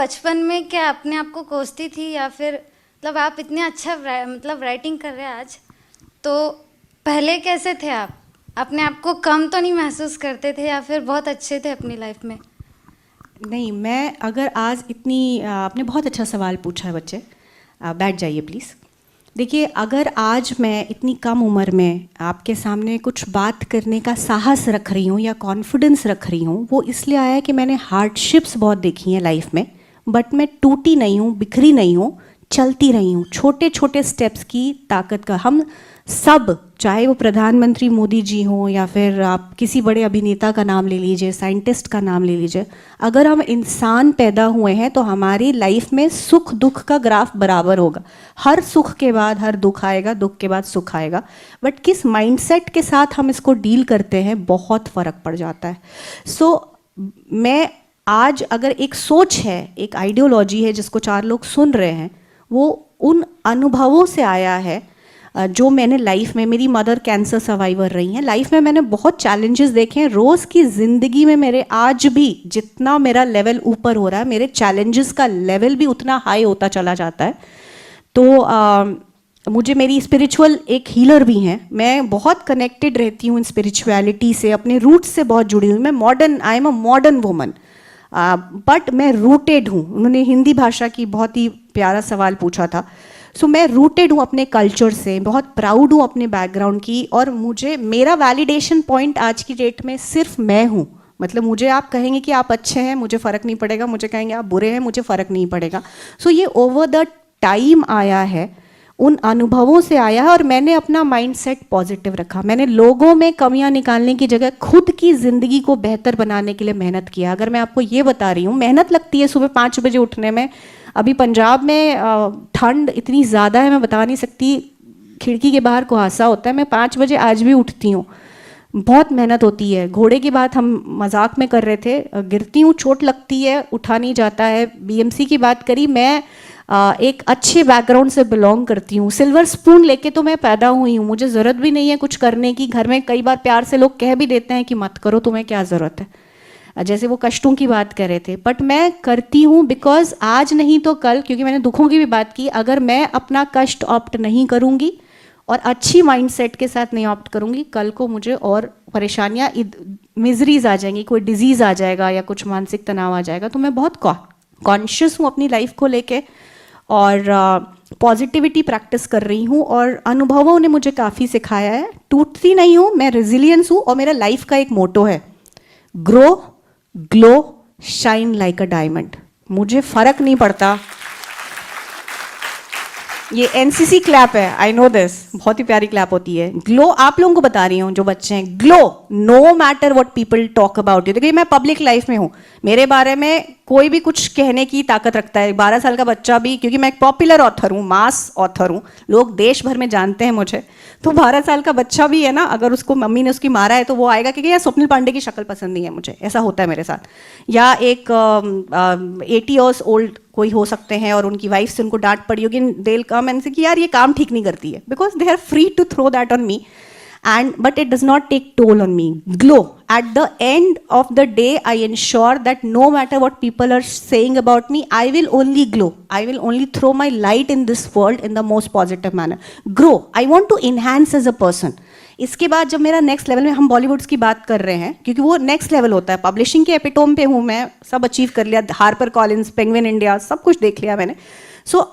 बचपन में क्या अपने आप को कोसती थी या फिर मतलब आप इतने अच्छा मतलब राइटिंग कर रहे हैं आज, तो पहले कैसे थे आप? अपने आप को कम तो नहीं महसूस करते थे या फिर बहुत अच्छे थे अपनी लाइफ में? नहीं, मैं अगर आज इतनी आपने बहुत अच्छा सवाल पूछा है बच्चे। बैठ जाइए प्लीज़। देखिए, अगर आज मैं इतनी कम उम्र में आपके सामने कुछ बात करने का साहस रख रही हूँ या कॉन्फिडेंस रख रही हूँ, वो इसलिए आया है कि मैंने हार्डशिप्स बहुत देखी हैं लाइफ में, बट मैं टूटी नहीं हूँ, बिखरी नहीं हूँ, चलती रही हूँ। छोटे छोटे स्टेप्स की ताकत का हम सब, चाहे वो प्रधानमंत्री मोदी जी हों या फिर आप किसी बड़े अभिनेता का नाम ले लीजिए, साइंटिस्ट का नाम ले लीजिए, अगर हम इंसान पैदा हुए हैं तो हमारी लाइफ में सुख दुख का ग्राफ बराबर होगा। हर सुख के बाद हर दुख आएगा, दुख के बाद सुख आएगा, बट किस माइंडसेट के साथ हम इसको डील करते हैं बहुत फ़र्क पड़ जाता है। मैं आज अगर एक सोच है, एक आइडियोलॉजी है जिसको 4 लोग सुन रहे हैं, वो उन अनुभवों से आया है जो मैंने लाइफ में, मेरी मदर कैंसर सर्वाइवर रही हैं, लाइफ में मैंने बहुत चैलेंजेस देखे हैं। रोज़ की ज़िंदगी में मेरे आज भी जितना मेरा लेवल ऊपर हो रहा है, मेरे चैलेंजेस का लेवल भी उतना हाई होता चला जाता है। तो मुझे मेरी स्पिरिचुअल एक हीलर भी हैं, मैं बहुत कनेक्टेड रहती हूँ इन स्पिरिचुअलिटी से, अपने रूट्स से बहुत जुड़ी हुई। मैं modern, I am a modern woman, but मैं रूटेड हूँ। उन्होंने हिंदी भाषा की बहुत ही प्यारा सवाल पूछा था। मैं रूटेड हूँ अपने कल्चर से, बहुत प्राउड हूँ अपने बैकग्राउंड की, और मुझे मेरा वैलिडेशन पॉइंट आज की डेट में सिर्फ मैं हूँ। मतलब मुझे आप कहेंगे कि आप अच्छे हैं, मुझे फ़र्क नहीं पड़ेगा, मुझे कहेंगे आप बुरे हैं, मुझे फ़र्क नहीं पड़ेगा। ये ओवर द टाइम आया है, उन अनुभवों से आया है, और मैंने अपना माइंडसेट पॉजिटिव रखा। मैंने लोगों में कमियां निकालने की जगह खुद की ज़िंदगी को बेहतर बनाने के लिए मेहनत किया। अगर मैं आपको ये बता रही हूँ, मेहनत लगती है सुबह 5 बजे उठने में। अभी पंजाब में ठंड इतनी ज़्यादा है, मैं बता नहीं सकती, खिड़की के बाहर कुहासा होता है। मैं 5 बजे आज भी उठती हूँ, बहुत मेहनत होती है। घोड़े की बात हम मजाक में कर रहे थे, गिरती हूँ, चोट लगती है, उठा नहीं जाता है। बीएमसी की बात करी, मैं एक अच्छे बैकग्राउंड से बिलोंग करती हूँ। सिल्वर स्पून लेके तो मैं पैदा हुई हूँ, मुझे ज़रूरत भी नहीं है कुछ करने की। घर में कई बार प्यार से लोग कह भी देते हैं कि मत करो, तुम्हें क्या ज़रूरत है, जैसे वो कष्टों की बात कर रहे थे, बट मैं करती हूँ बिकॉज आज नहीं तो कल, क्योंकि मैंने दुखों की भी बात की, अगर मैं अपना कष्ट ऑप्ट नहीं करूँगी और अच्छी माइंडसेट के साथ नहीं ऑप्ट करूँगी, कल को मुझे और परेशानियाँ, मिजरीज आ जाएंगी, कोई डिजीज़ आ जाएगा या कुछ मानसिक तनाव आ जाएगा। तो मैं बहुत कॉन्शियस हूँ अपनी लाइफ को लेके, और पॉजिटिविटी प्रैक्टिस कर रही हूँ, और अनुभवों ने मुझे काफ़ी सिखाया है। टूटती नहीं हूँ, मैं रेजिलियंस हूँ, और मेरा लाइफ का एक मोटो है, grow, glow, shine like a diamond. मुझे फर्क नहीं पड़ता। ये एनसीसी क्लैप है, आई नो दिस, बहुत ही प्यारी क्लैप होती है। ग्लो, आप लोगों को बता रही हूँ जो बच्चे हैं, glow no matter what people talk about you. देखिए, मैं पब्लिक लाइफ में हूँ, मेरे बारे में कोई भी कुछ कहने की ताकत रखता है। 12 साल का बच्चा भी, क्योंकि मैं एक पॉपुलर ऑथर हूँ, मास ऑथर हूँ, लोग देश भर में जानते हैं मुझे, तो 12 साल का बच्चा भी है ना, अगर उसको मम्मी ने उसकी मारा है तो वो आएगा कि यार स्वप्निल पांडे की शक्ल पसंद नहीं है मुझे, ऐसा होता है मेरे साथ। या एक 80 ईयर्स ओल्ड कोई हो सकते हैं और उनकी वाइफ से उनको डांट पड़ी होगी, दे विल कम एंड से कि यार ये काम ठीक नहीं करती है, because they are free to throw that on me, and but it does not take toll on me. Glow, at the end of the day I ensure that no matter what people are saying about me, I will only glow, I will only throw my light in this world in the most positive manner. Grow, I want to enhance as a person. इसके बाद जब मेरा next level में, हम Bollywoods की बात कर रहे हैं क्योंकि वो नेक्स्ट लेवल होता है, पब्लिशिंग के एपिटोम पे हूँ मैं, सब अचीव कर लिया, हार्पर कॉलिंस, पेंगुइन इंडिया, सब कुछ देख लिया मैंने।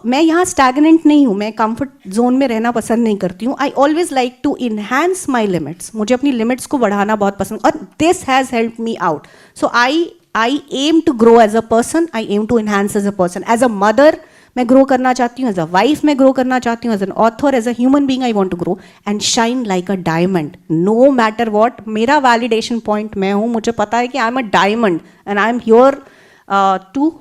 मैं यहाँ स्टैगनेंट नहीं हूँ, मैं कंफर्ट जोन में रहना पसंद नहीं करती हूँ। I always like to enhance my limits, मुझे अपनी लिमिट्स को बढ़ाना बहुत पसंद, और this has help me out. I am to grow as a person, I am to enhance as a person. As a mother मैं ग्रो करना चाहती हूँ, एज अ वाइफ मैं ग्रो करना चाहती हूँ, as an author, as a human being I want to grow and shine like a diamond, no matter what. मेरा validation point मैं हूँ, मुझे पता है कि I am a diamond and I am here to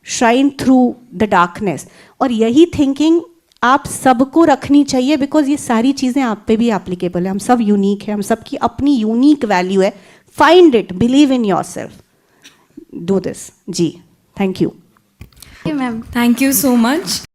shine through the darkness. और यही thinking आप सबको रखनी चाहिए, बिकॉज ये सारी चीज़ें आप पे भी एप्लीकेबल है। हम सब यूनिक हैं, हम सबकी अपनी यूनिक वैल्यू है। Find it, believe in your self, do this. जी, thank you ma'am. Thank you so much.